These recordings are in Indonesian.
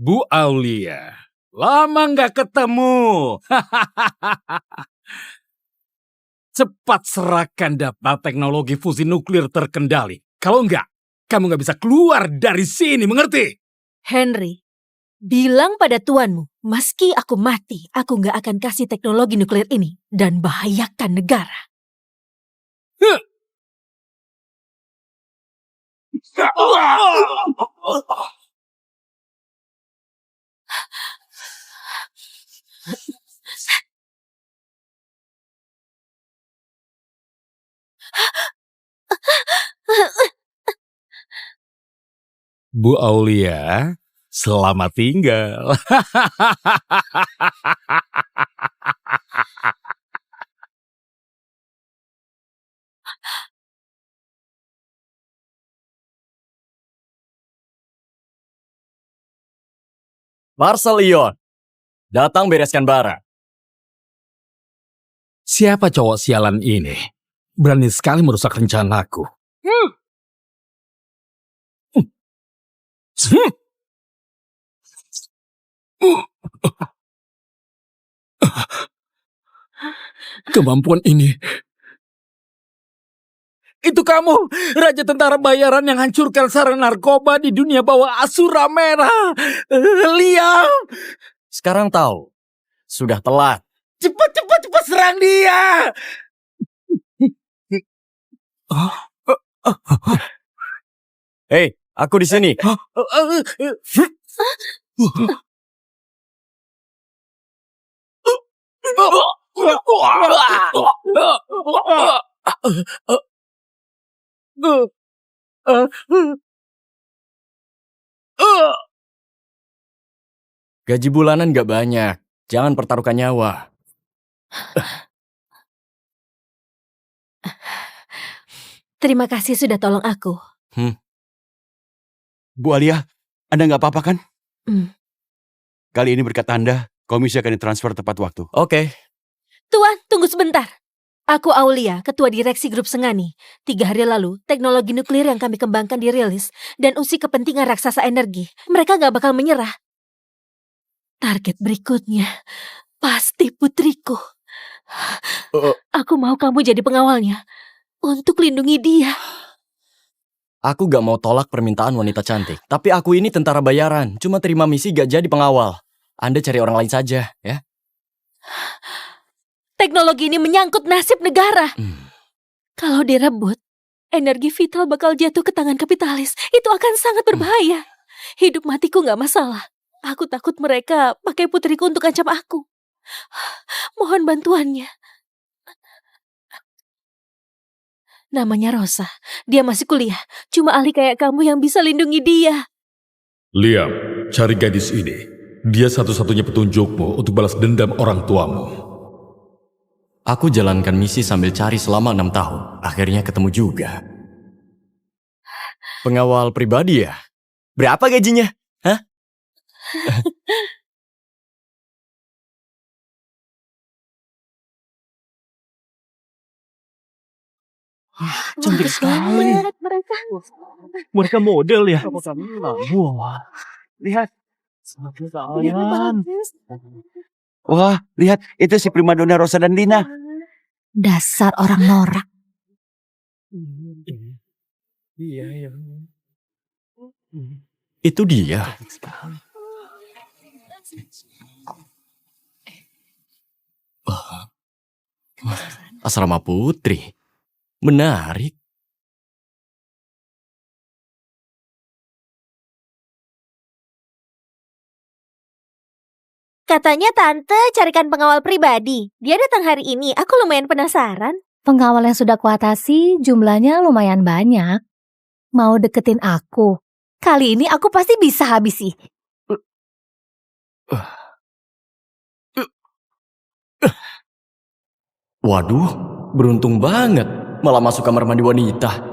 Bu Aulia, lama nggak ketemu. Cepat serahkan data teknologi fusi nuklir terkendali. Kalau enggak, kamu nggak bisa keluar dari sini, mengerti? Henry, bilang pada tuanmu, meski aku mati, aku nggak akan kasih teknologi nuklir ini dan bahayakan negara. Bu Aulia, selamat tinggal. Marshal Ion, datang bereskan bara. Siapa cowok sialan ini? Berani sekali merusak rencanaku. Kemampuan ini. Itu kamu, Raja Tentara Bayaran yang hancurkan sarang narkoba di dunia bawah Asura Merah. Liam. Sekarang tahu, sudah telat. Cepat serang dia. Hei, aku di sini. Gaji bulanan gak banyak. Jangan pertaruhkan nyawa. Terima kasih sudah tolong aku. Bu Alia, Anda nggak apa-apa kan? Kali ini berkat Anda, komisi akan ditransfer tepat waktu. Oke. Tuan, tunggu sebentar. Aku Aulia, ketua direksi grup Sengani. 3 hari lalu, teknologi nuklir yang kami kembangkan dirilis dan usi kepentingan raksasa energi. Mereka gak bakal menyerah. Target berikutnya pasti putriku. Aku mau kamu jadi pengawalnya untuk lindungi dia. Aku gak mau tolak permintaan wanita cantik. Tapi aku ini tentara bayaran. Cuma terima misi gak jadi pengawal. Anda cari orang lain saja, ya. Teknologi ini menyangkut nasib negara. Kalau direbut, energi vital bakal jatuh ke tangan kapitalis. Itu akan sangat berbahaya. Hidup matiku gak masalah. Aku takut mereka pakai putriku untuk ancam aku. Mohon bantuannya. Namanya Rosa. Dia masih kuliah. Cuma ahli kayak kamu yang bisa lindungi dia. Liam, cari gadis ini. Dia satu-satunya petunjukmu untuk balas dendam orang tuamu. Aku jalankan misi sambil cari selama 6 tahun. Akhirnya ketemu juga. Pengawal pribadi ya? Berapa gajinya? Hah? Cantik sekali. Mereka model ya. Wah, lihat. Sayang. Wah, lihat, itu si primadona Rosa dan Lina. Dasar orang norak. Iya. Itu dia. Asrama putri. Menarik. Katanya tante carikan pengawal pribadi. Dia datang hari ini. Aku lumayan penasaran. Pengawal yang sudah kuatasi jumlahnya lumayan banyak. Mau deketin aku? Kali ini aku pasti bisa habisi. Waduh, beruntung banget. Malah masuk kamar mandi wanita.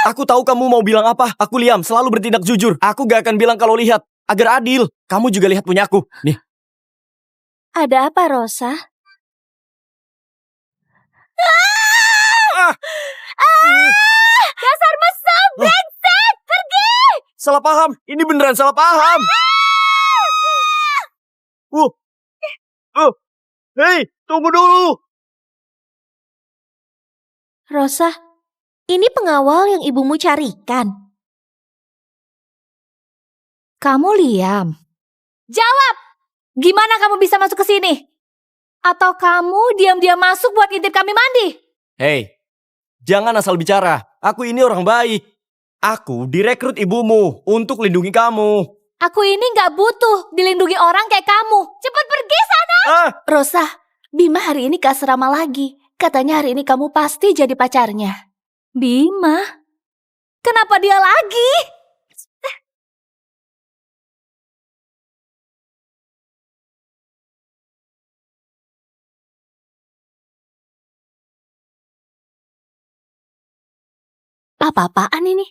Aku tahu kamu mau bilang apa. Aku Liam, selalu bertindak jujur. Aku gak akan bilang kalau lihat. Agar adil. Kamu juga lihat punya aku. Nih. Ada apa, Rosa? Dasar mesum, brengsek, pergi! Salah paham. Ini beneran salah paham. Hei, tunggu dulu. Rosa, ini pengawal yang ibumu carikan. Kamu Liam. Jawab! Gimana kamu bisa masuk ke sini? Atau kamu diam-diam masuk buat intip kami mandi? Hei, jangan asal bicara. Aku ini orang baik. Aku direkrut ibumu untuk lindungi kamu. Aku ini gak butuh dilindungi orang kayak kamu. Cepet pergi sana! Rosa, Bima hari ini ke asrama lagi. Katanya hari ini kamu pasti jadi pacarnya. Bima? Kenapa dia lagi? Apa-apaan ini?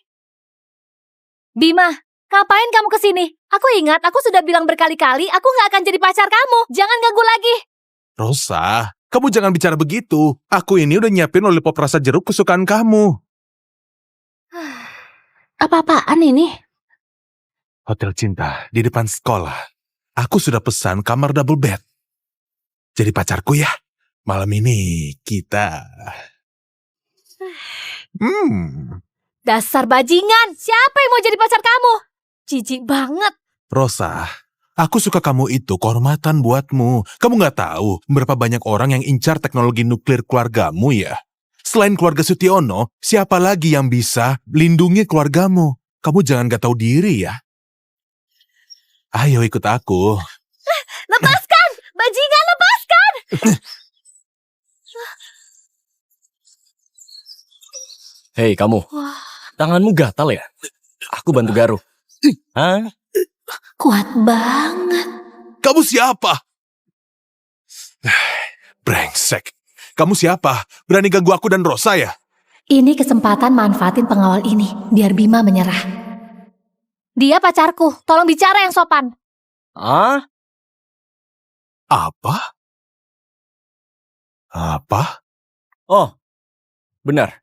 Bima, ngapain kamu kesini? Aku ingat, aku sudah bilang berkali-kali, aku gak akan jadi pacar kamu. Jangan ganggu lagi. Rosa, kamu jangan bicara begitu. Aku ini udah nyiapin lollipop rasa jeruk kesukaan kamu. Apa-apaan ini? Hotel cinta di depan sekolah. Aku sudah pesan kamar double bed. Jadi pacarku ya. Malam ini kita... Dasar bajingan, siapa yang mau jadi pacar kamu? Jijik banget. Rosa, aku suka kamu itu kehormatan buatmu. Kamu gak tahu berapa banyak orang yang incar teknologi nuklir keluargamu ya? Selain keluarga Sutiono, siapa lagi yang bisa lindungi keluargamu? Kamu jangan gak tahu diri ya. Ayo ikut aku. Lepaskan! Bajingan, lepaskan! Hei kamu, tanganmu gatal ya? Aku bantu Garuh. Hah? Kuat banget. Kamu siapa? Brengsek. Kamu siapa? Berani ganggu aku dan Rosa ya? Ini kesempatan manfaatin pengawal ini, biar Bima menyerah. Dia pacarku, tolong bicara yang sopan. Ah? Apa? Apa? Oh, benar.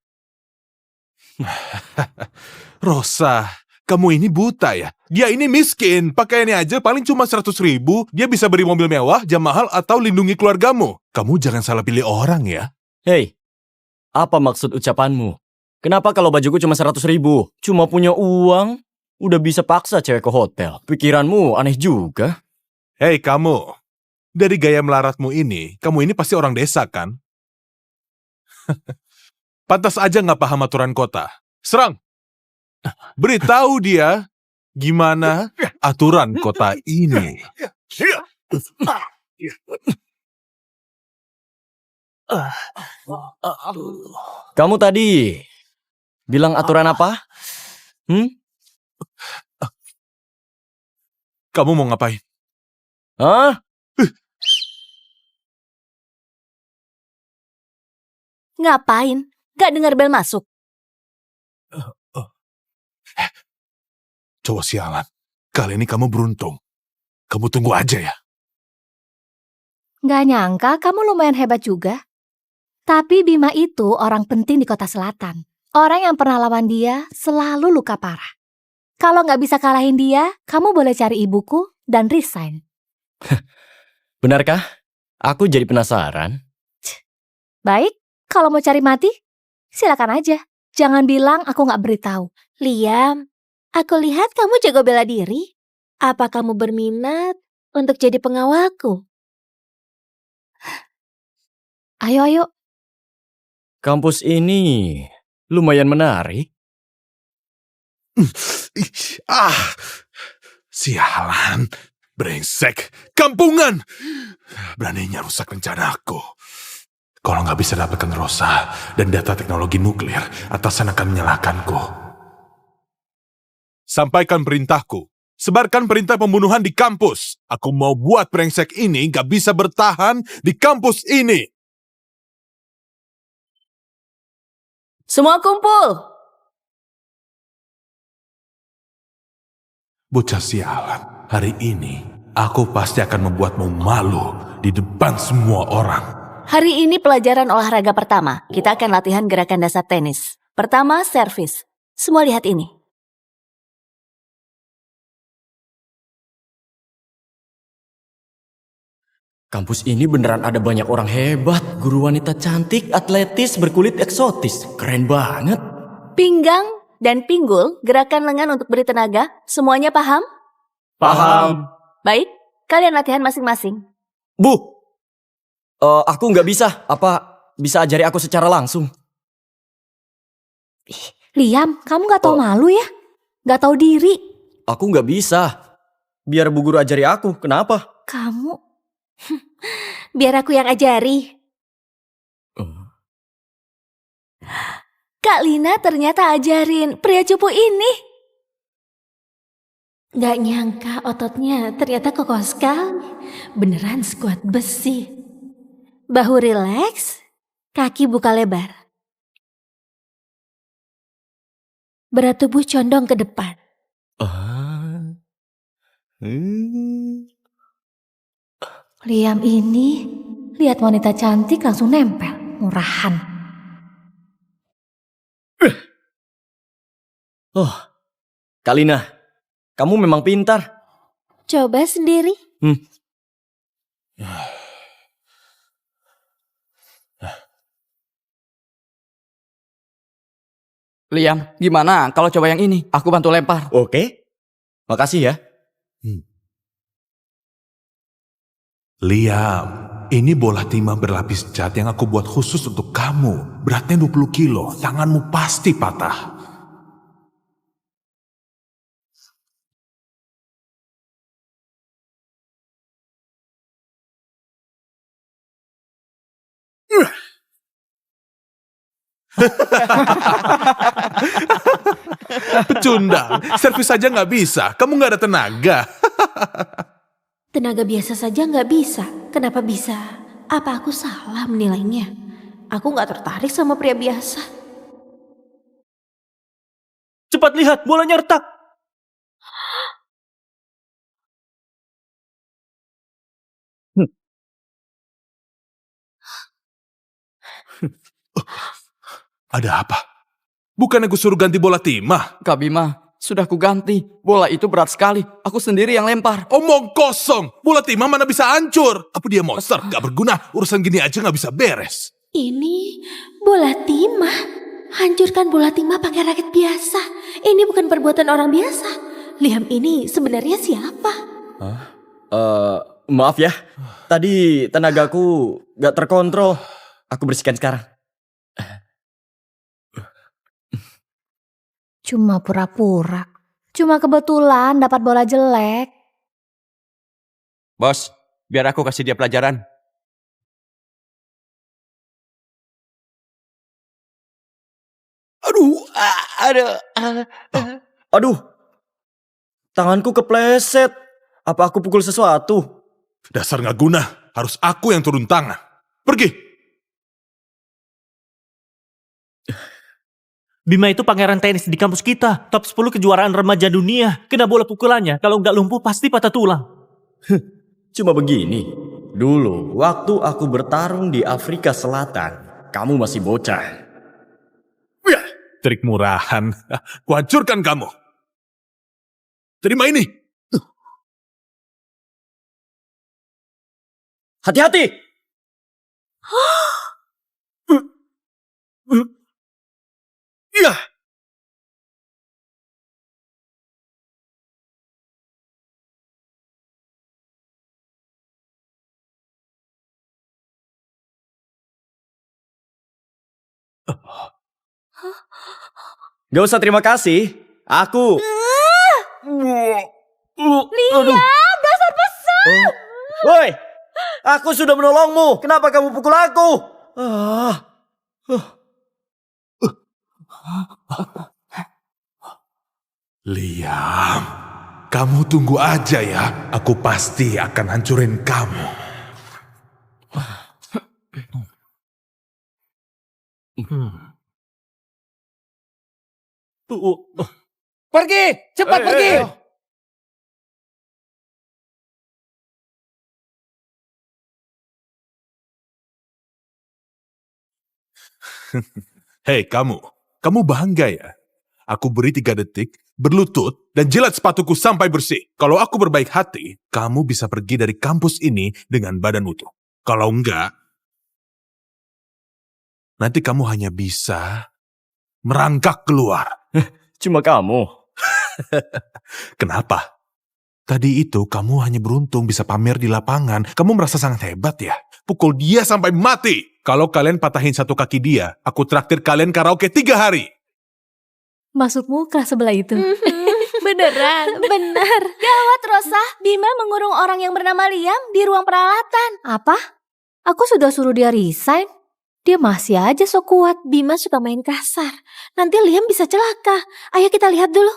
Rosa, kamu ini buta ya? Dia ini miskin, pakaiannya aja paling cuma 100.000, dia bisa beri mobil mewah, jam mahal, atau lindungi keluargamu. Kamu jangan salah pilih orang ya. Hei, apa maksud ucapanmu? Kenapa kalau bajuku cuma 100.000? Cuma punya uang, udah bisa paksa cewek ke hotel. Pikiranmu aneh juga. Hei kamu, dari gaya melaratmu ini, kamu ini pasti orang desa kan? Pantas aja nggak paham aturan kota. Serang! Beritahu dia gimana aturan kota ini. Kamu tadi bilang aturan apa? Kamu mau ngapain? Hah? Ngapain? Gak dengar bel masuk? Cowok sialan. Kali ini kamu beruntung. Kamu tunggu aja ya. Gak nyangka kamu lumayan hebat juga. Tapi Bima itu orang penting di kota selatan. Orang yang pernah lawan dia selalu luka parah. Kalau gak bisa kalahin dia, kamu boleh cari ibuku dan resign. Benarkah? Aku jadi penasaran. Baik, kalau mau cari mati, silakan aja. Jangan bilang aku gak beritahu. Liam, aku lihat kamu jago bela diri. Apa kamu berminat untuk jadi pengawalku? Ayo. Kampus ini lumayan menarik. Sialan. Brengsek. Kampungan. Beraninya rusak rencanaku. Kalau nggak bisa dapatkan Rosa dan data teknologi nuklir, atasan akan menyalahkanku. Sampaikan perintahku. Sebarkan perintah pembunuhan di kampus. Aku mau buat brengsek ini nggak bisa bertahan di kampus ini. Semua kumpul. Bocah sialan, hari ini aku pasti akan membuatmu malu di depan semua orang. Hari ini pelajaran olahraga pertama. Kita akan latihan gerakan dasar tenis. Pertama, servis. Semua lihat ini. Kampus ini beneran ada banyak orang hebat. Guru wanita cantik, atletis, berkulit eksotis. Keren banget. Pinggang dan pinggul, gerakan lengan untuk beri tenaga. Semuanya paham? Paham. Baik, kalian latihan masing-masing. Bu, aku nggak bisa. Apa bisa ajari aku secara langsung? Liam, kamu gak tahu malu ya? Gak tahu diri. Aku nggak bisa. Biar bu guru ajari aku. Kenapa? Kamu... Biar aku yang ajari. Kak Lina ternyata ajarin pria cupu ini. Gak nyangka ototnya ternyata kokoh sekali. Beneran sekuat besi. Bahu rileks, kaki buka lebar. Berat tubuh condong ke depan. Liam ini, lihat wanita cantik langsung nempel. Murahan. Oh, Kak Lina, kamu memang pintar. Coba sendiri. Liam, gimana kalau coba yang ini? Aku bantu lempar. Oke, makasih ya. Liam, ini bola timah berlapis cat yang aku buat khusus untuk kamu. Beratnya 20 kilo, tanganmu pasti patah. Pecundang, servis saja nggak bisa. Kamu nggak ada tenaga. Tenaga biasa saja nggak bisa. Kenapa bisa? Apa aku salah menilainya? Aku nggak tertarik sama pria biasa. Cepat lihat, bolanya retak. Ada apa? Bukannya gue suruh ganti bola timah? Kak Bima, sudah ku ganti. Bola itu berat sekali. Aku sendiri yang lempar. Omong kosong, bola timah mana bisa hancur? Apa dia monster? Gak berguna, urusan gini aja gak bisa beres. Ini bola timah. Hancurkan bola timah pakai raket biasa. Ini bukan perbuatan orang biasa. Liam ini sebenarnya siapa? Maaf ya, tadi tenagaku gak terkontrol. Aku bersihkan sekarang. Cuma pura-pura. Cuma kebetulan dapat bola jelek. Bos, biar aku kasih dia pelajaran. Aduh, tanganku kepleset. Apa aku pukul sesuatu? Dasar gak guna, harus aku yang turun tangan. Pergi! Bima itu pangeran tenis di kampus kita. Top 10 kejuaraan remaja dunia. Kena bola pukulannya. Kalau nggak lumpuh pasti patah tulang. Cuma begini. Dulu, waktu aku bertarung di Afrika Selatan, kamu masih bocah. Trik murahan. Kuhancurkan kamu. Terima ini. Hati-hati! Ya. Gak usah terima kasih. Aku... Liam, dasar pesan. Woi, aku sudah menolongmu. Kenapa kamu pukul aku? Liam, kamu tunggu aja ya. Aku pasti akan hancurin kamu. Pergi, cepat pergi. Hei kamu bangga ya? Aku beri 3 detik, berlutut, dan jilat sepatuku sampai bersih. Kalau aku berbaik hati, kamu bisa pergi dari kampus ini dengan badan utuh. Kalau enggak, nanti kamu hanya bisa merangkak keluar. Cuma kamu. Kenapa? Tadi itu kamu hanya beruntung bisa pamer di lapangan. Kamu merasa sangat hebat ya? Pukul dia sampai mati. Kalau kalian patahin 1 kaki dia, aku traktir kalian karaoke 3 hari. Maksudmu kelas sebelah itu? Beneran, benar. Gawat, Rosa. Bima mengurung orang yang bernama Liam di ruang peralatan. Apa? Aku sudah suruh dia resign. Dia masih aja sok kuat. Bima suka main kasar. Nanti Liam bisa celaka. Ayo kita lihat dulu.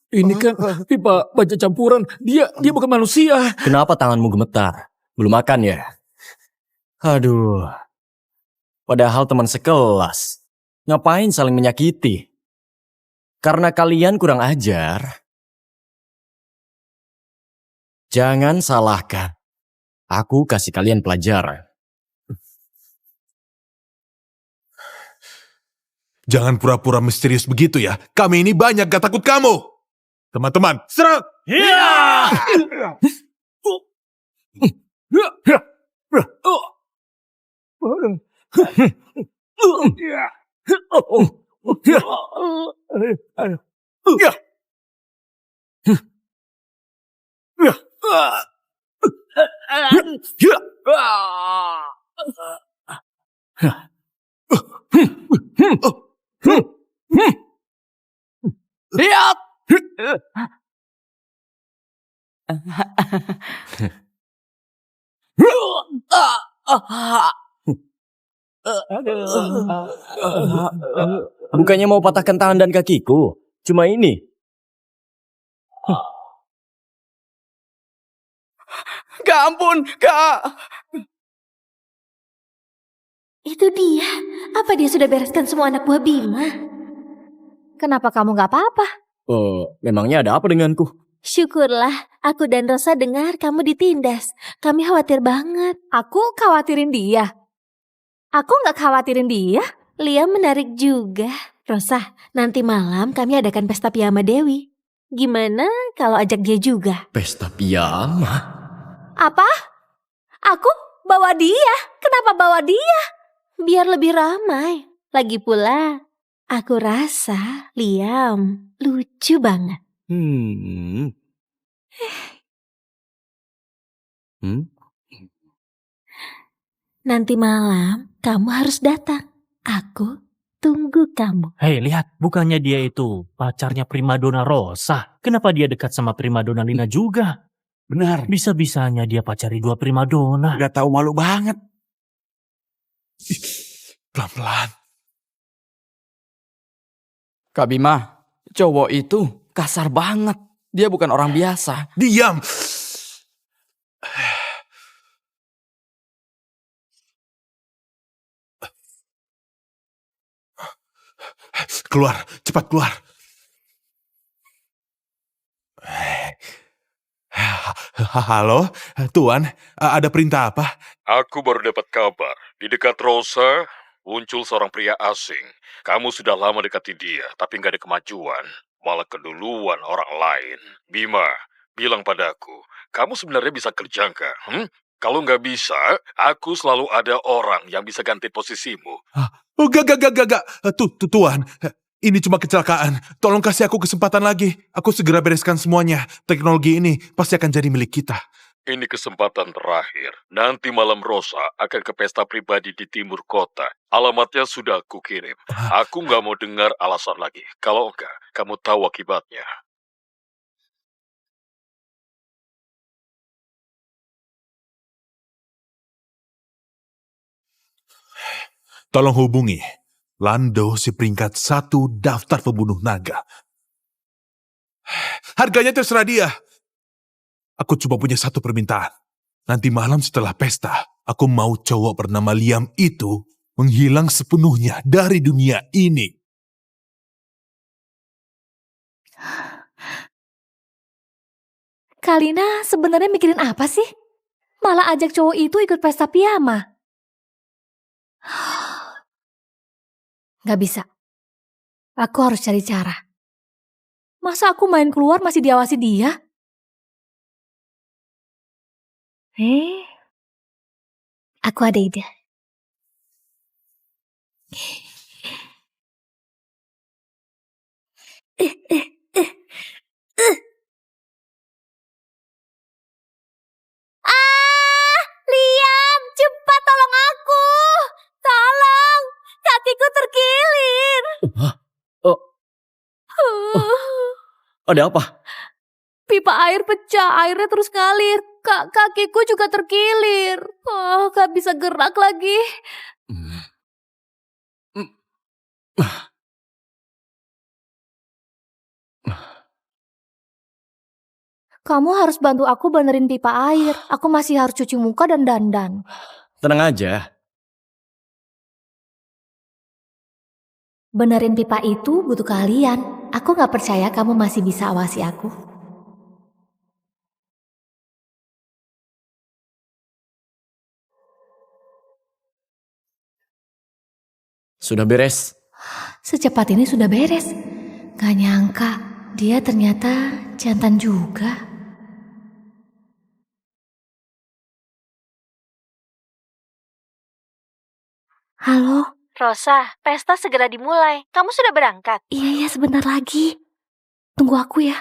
Ini kan pipa baja campuran. Dia bukan manusia. Kenapa tanganmu gemetar? Belum makan ya? Aduh. Padahal teman sekelas. Ngapain saling menyakiti? Karena kalian kurang ajar. Jangan salahkan. Aku kasih kalian pelajaran. Jangan pura-pura misterius begitu ya. Kami ini banyak gak takut kamu. Teman-teman, serang! Lihat! Bukannya mau patahkan tangan dan kakiku. Cuma ini. Kak ampun, Kak! Itu dia. Apa dia sudah bereskan semua anak buah Bima? Kenapa kamu gak apa-apa? Memangnya ada apa denganku? Syukurlah, aku dan Rosa dengar kamu ditindas. Kami khawatir banget. Aku khawatirin dia. Aku gak khawatirin dia. Liam menarik juga. Rosa, nanti malam kami adakan pesta piyama Dewi. Gimana kalau ajak dia juga? Pesta piyama? Apa? Aku bawa dia? Kenapa bawa dia? Biar lebih ramai. Lagi pula, aku rasa Liam lucu banget. Nanti malam kamu harus datang. Aku tunggu kamu. Hei, lihat. Bukannya dia itu pacarnya primadona Rosa. Kenapa dia dekat sama primadona Lina juga? Benar. Bisa-bisanya dia pacari 2 primadona. Gak tahu malu banget. Pelan-pelan. Kak Bima, cowok itu kasar banget. Dia bukan orang biasa. Diam! Keluar, cepat keluar. Halo, Tuan, ada perintah apa? Aku baru dapat kabar. Di dekat Rosa, muncul seorang pria asing. Kamu sudah lama dekati dia, tapi nggak ada kemajuan. Malah keduluan orang lain. Bima, bilang padaku, kamu sebenarnya bisa kerja nggak? Kalau nggak bisa, aku selalu ada orang yang bisa ganti posisimu. Oh, gak. Tuan, ini cuma kecelakaan. Tolong kasih aku kesempatan lagi. Aku segera bereskan semuanya. Teknologi ini pasti akan jadi milik kita. Ini kesempatan terakhir. Nanti malam Rosa akan ke pesta pribadi di timur kota. Alamatnya sudah aku kirim. Aku nggak mau dengar alasan lagi. Kalau enggak, kamu tahu akibatnya. Tolong hubungi Lando si peringkat 1 daftar pembunuh naga. Harganya terserah dia. Aku cuma punya 1 permintaan. Nanti malam setelah pesta, Aku mau cowok bernama Liam itu menghilang sepenuhnya dari dunia ini. Kalina sebenarnya mikirin apa sih? Malah ajak cowok itu ikut pesta piyama. Gak bisa. Aku harus cari cara. Masa aku main keluar masih diawasi dia? Aku ada ide. Liam, cepat tolong aku. Tolong, kakiku terkilir. Ada apa? Pipa air pecah, airnya terus ngalir. Kakiku juga terkilir. Gak bisa gerak lagi. Kamu harus bantu aku benerin pipa air. Aku masih harus cuci muka dan dandan. Tenang aja. Benerin pipa itu butuh kalian. Aku gak percaya kamu masih bisa awasi aku. Sudah beres. Secepat ini sudah beres. Gak nyangka, dia ternyata jantan juga. Halo? Rosa, pesta segera dimulai. Kamu sudah berangkat? Iya, sebentar lagi. Tunggu aku ya.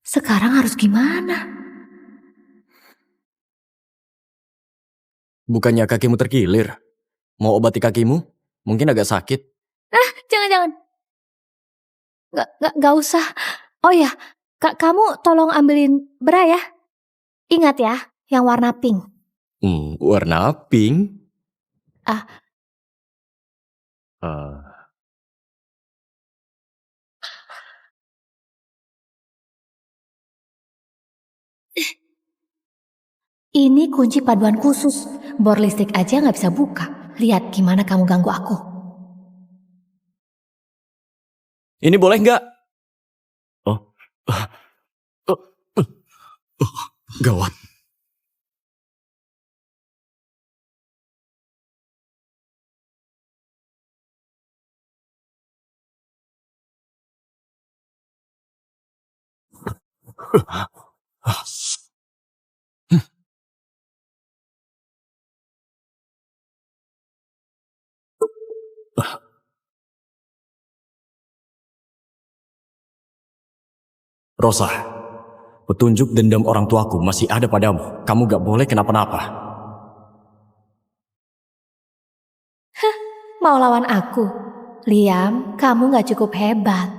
Sekarang harus gimana? Bukannya kakimu terkilir? Mau obati kakimu? Mungkin agak sakit. Jangan. Gak usah. Oh ya, kamu tolong ambilin bra ya. Ingat ya, yang warna pink. Warna pink? Ini kunci paduan khusus. Bor listrik aja gak bisa buka. Lihat gimana kamu ganggu aku. Ini boleh nggak? Gawat. Rosa, petunjuk dendam orang tuaku masih ada padamu. Kamu gak boleh kenapa-napa. Mau lawan aku? Liam, kamu gak cukup hebat.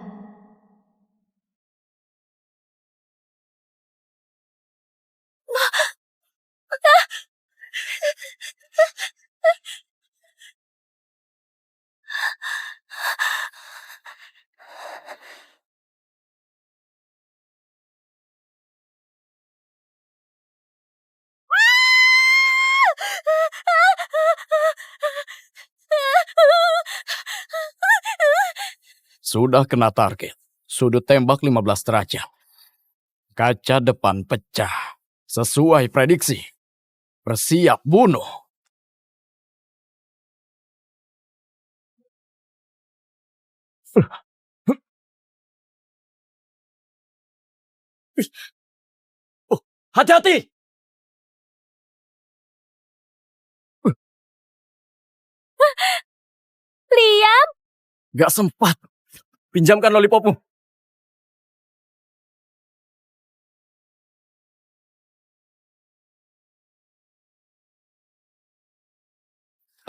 Sudah kena target. Sudut tembak 15 derajat. Kaca depan pecah. Sesuai prediksi. Bersiap bunuh. Hati-hati! Liam! Gak sempat. Pinjamkan lollipopmu.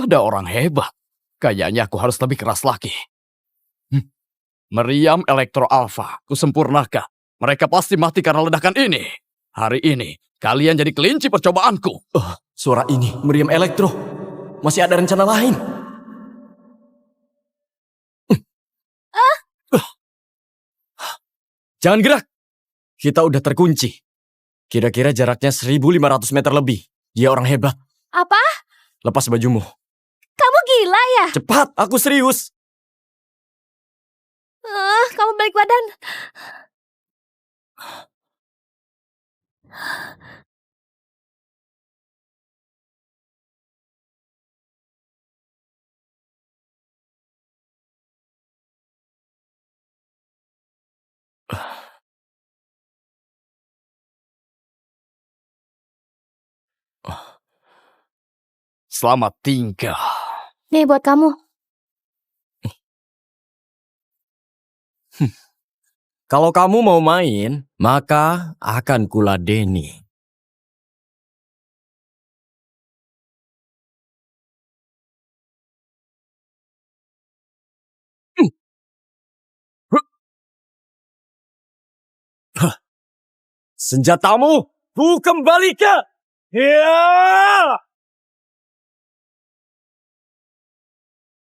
Ada orang hebat. Kayaknya aku harus lebih keras lagi. Meriam Elektro Alpha, kusempurnakan. Mereka pasti mati karena ledakan ini. Hari ini, kalian jadi kelinci percobaanku. Suara ini, meriam elektro. Masih ada rencana lain. Jangan gerak. Kita udah terkunci. Kira-kira jaraknya 1.500 meter lebih. Dia orang hebat. Apa? Lepas bajumu. Kamu gila ya? Cepat, aku serius. Kamu balik badan. Selamat tinggal. Nih buat kamu. Kalau kamu mau main, maka akan kuladeni. Senjatamu, ku kembalikan. Ya!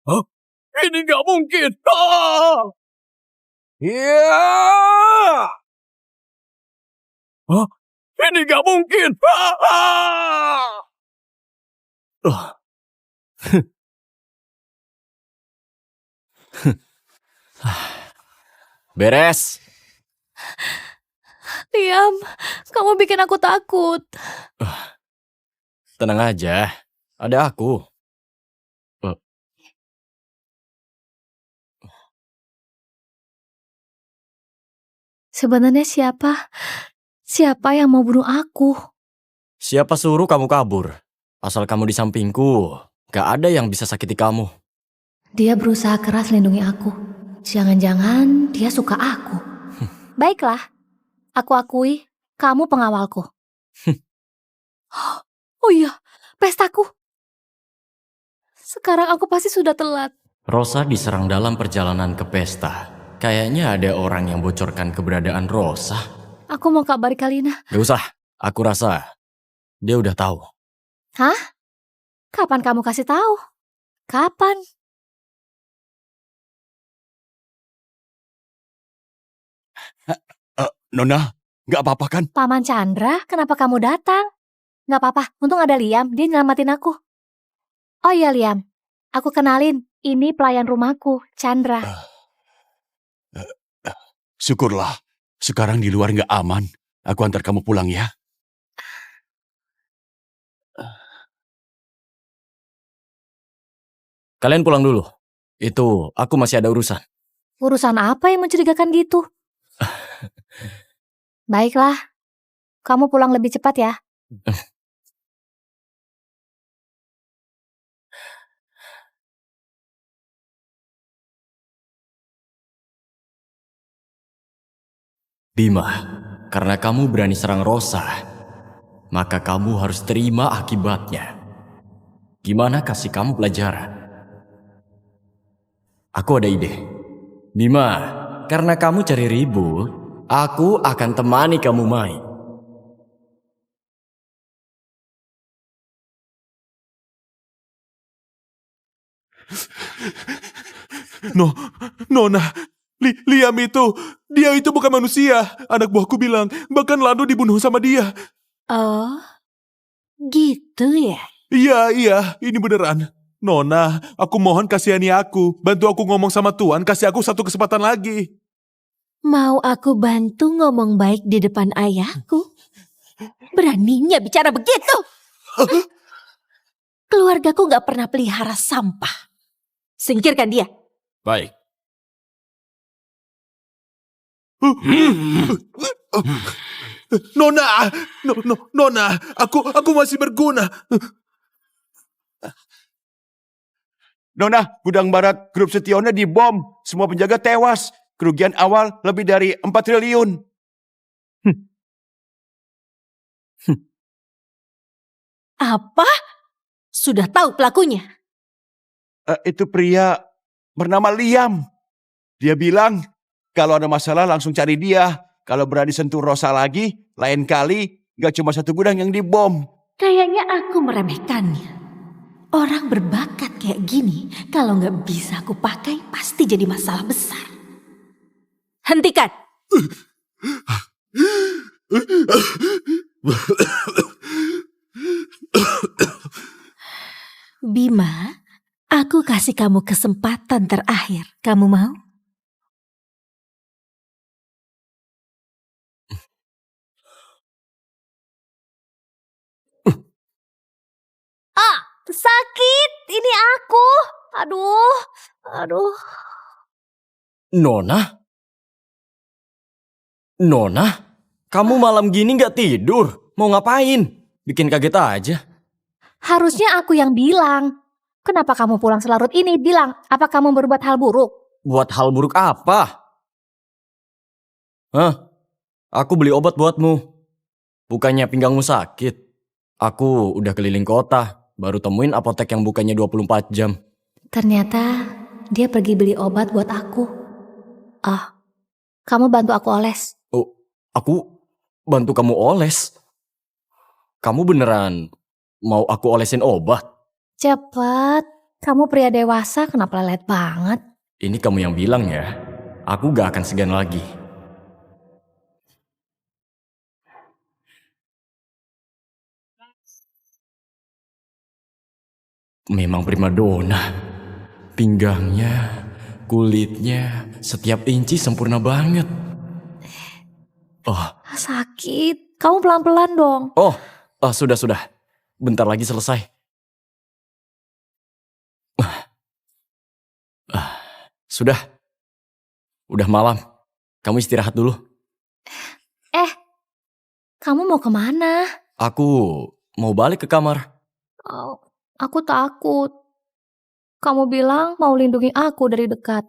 Hah? Ini nggak mungkin. Ya! Hah? Ini nggak mungkin. Beres. Liam, kamu bikin aku takut. Tenang aja, ada aku. Sebenarnya siapa yang mau bunuh aku? Siapa suruh kamu kabur? Asal kamu di sampingku, gak ada yang bisa sakiti kamu. Dia berusaha keras lindungi aku. Jangan-jangan dia suka aku. Baiklah, aku akui kamu pengawalku. Oh iya, pestaku. Sekarang aku pasti sudah telat. Rosa diserang dalam perjalanan ke pesta. Kayaknya ada orang yang bocorkan keberadaan Rosa. Aku mau kabari Kalina. Gak usah, aku rasa dia udah tahu. Hah? Kapan kamu kasih tahu? Kapan? Nona, nggak apa-apa kan? Paman Chandra, kenapa kamu datang? Nggak apa-apa, untung ada Liam, dia nyelamatin aku. Oh iya Liam, aku kenalin, ini pelayan rumahku, Chandra. Syukurlah, sekarang di luar nggak aman. Aku antar kamu pulang ya. Kalian pulang dulu. Itu, aku masih ada urusan. Urusan apa yang mencurigakan gitu? Baiklah, kamu pulang lebih cepat ya. Bima, karena kamu berani serang Rosa, maka kamu harus terima akibatnya. Gimana kasih kamu pelajaran? Aku ada ide. Bima, karena kamu cari ribut, aku akan temani kamu main. Nona, Liam dia itu bukan manusia. Anak buahku bilang, bahkan Lando dibunuh sama dia. Oh, gitu ya? Iya, ini beneran. Nona, aku mohon kasihani aku. Bantu aku ngomong sama Tuan, kasih aku satu kesempatan lagi. Mau aku bantu ngomong baik di depan ayahku? Beraninya bicara begitu? Keluargaku gak pernah pelihara sampah. Singkirkan dia. Baik. Nona, aku masih berguna. Nona, gudang barat grup Setiono dibom. Semua penjaga tewas. Kerugian awal lebih dari 4 triliun. Apa? Sudah tahu pelakunya? Itu pria bernama Liam. Dia bilang, kalau ada masalah langsung cari dia. Kalau berani sentuh Rosa lagi, lain kali gak cuma satu gudang yang dibom. Kayaknya aku meremehkannya. Orang berbakat kayak gini, kalau nggak bisa aku pakai, pasti jadi masalah besar. Hentikan! Bima, aku kasih kamu kesempatan terakhir. Kamu mau? Sakit, ini aku. Aduh. Nona? Nona? Kamu malam gini gak tidur? Mau ngapain? Bikin kaget aja. Harusnya aku yang bilang. Kenapa kamu pulang selarut ini? Bilang, apa kamu berbuat hal buruk? Buat hal buruk apa? Hah? Aku beli obat buatmu. Bukannya pinggangmu sakit. Aku udah keliling kota. Baru temuin apotek yang bukanya 24 jam. Ternyata dia pergi beli obat buat aku. Kamu bantu aku oles. Oh, aku bantu kamu oles? Kamu beneran mau aku olesin obat? Cepet, kamu pria dewasa kenapa lelet banget? Ini kamu yang bilang ya. Aku gak akan segan lagi. Memang primadona. Pinggangnya, kulitnya, setiap inci sempurna banget. Sakit, kamu pelan-pelan dong. Sudah. Bentar lagi selesai. Sudah. Udah malam. Kamu istirahat dulu. Kamu mau kemana? Aku mau balik ke kamar. Aku takut. Kamu bilang mau lindungi aku dari dekat.